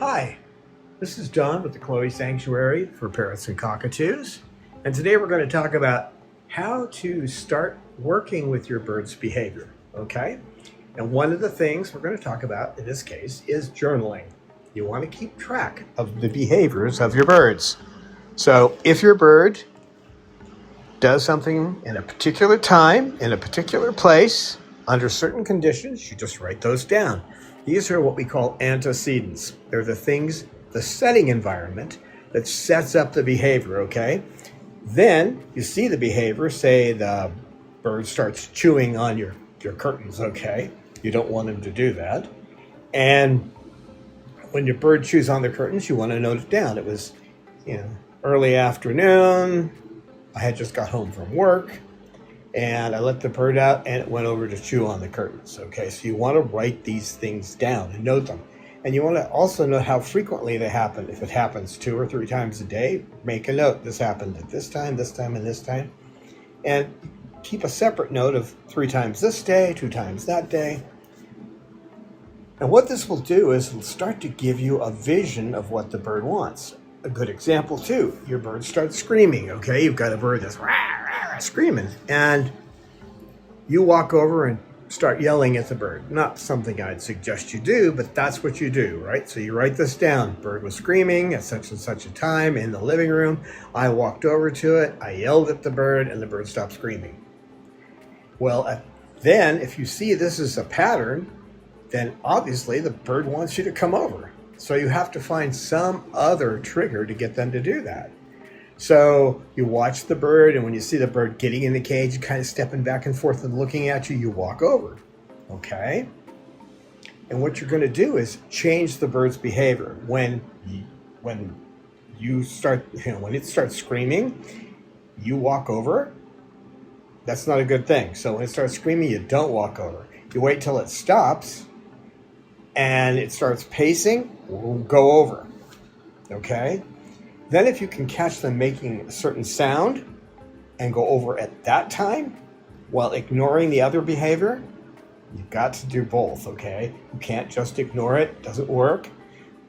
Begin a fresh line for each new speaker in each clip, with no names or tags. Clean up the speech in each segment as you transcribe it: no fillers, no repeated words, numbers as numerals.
Hi, this is John with the Chloe Sanctuary for Parrots and Cockatoos, and today we're going to talk about how to start working with your bird's behavior, okay? And one of the things we're going to talk about in this case is journaling. You want to keep track of the behaviors of your birds. So if your bird does something in a particular time, in a particular place, under certain conditions, you just write those down. These are what we call antecedents. They're the things, the setting environment that sets up the behavior, okay? Then you see the behavior, say the bird starts chewing on your curtains, okay? You don't want him to do that. And when your bird chews on the curtains, you want to note it down. It was, early afternoon. I had just got home from work and I let the bird out and it went over to chew on the curtains. Okay, so you want to write these things down and note them. And you want to also note how frequently they happen. If it happens 2 or 3 times a day, make a note. This happened at this time, and this time. And keep a separate note of 3 times this day, 2 times that day. And what this will do is it'll start to give you a vision of what the bird wants. A good example too, your bird starts screaming, okay? You've got a bird that's rah, rah, rah, screaming, and you walk over and start yelling at the bird. Not something I'd suggest you do, but that's what you do, right? So you write this down. Bird was screaming at such and such a time in the living room. I walked over to it, I yelled at the bird, and the bird stopped screaming. Well, then if you see this is a pattern, then obviously the bird wants you to come over. So you have to find some other trigger to get them to do that. So you watch the bird, and when you see the bird getting in the cage, kind of stepping back and forth and looking at you, you walk over, okay? And what you're going to do is change the bird's behavior. When you start, when it starts screaming, you walk over. That's not a good thing. So when it starts screaming, you don't walk over. You wait till it stops, and it starts pacing, we'll go over, okay? Then if you can catch them making a certain sound and go over at that time while ignoring the other behavior, you've got to do both, okay? You can't just ignore it, it doesn't work.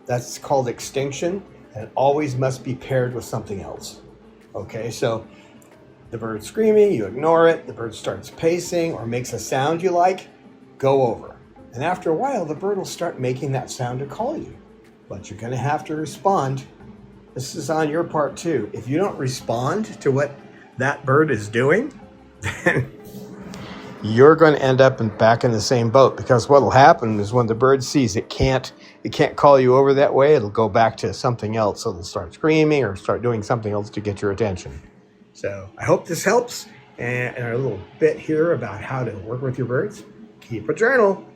That's called extinction, and it always must be paired with something else, okay? So the bird's screaming, you ignore it, the bird starts pacing or makes a sound you like, go over. And after a while, the bird will start making that sound to call you. But you're going to have to respond. This is on your part too. If you don't respond to what that bird is doing, then you're going to end up back in the same boat. Because what will happen is when the bird sees it can't call you over that way, it'll go back to something else. So it'll start screaming or start doing something else to get your attention. So I hope this helps. And a little bit here about how to work with your birds. Keep a journal.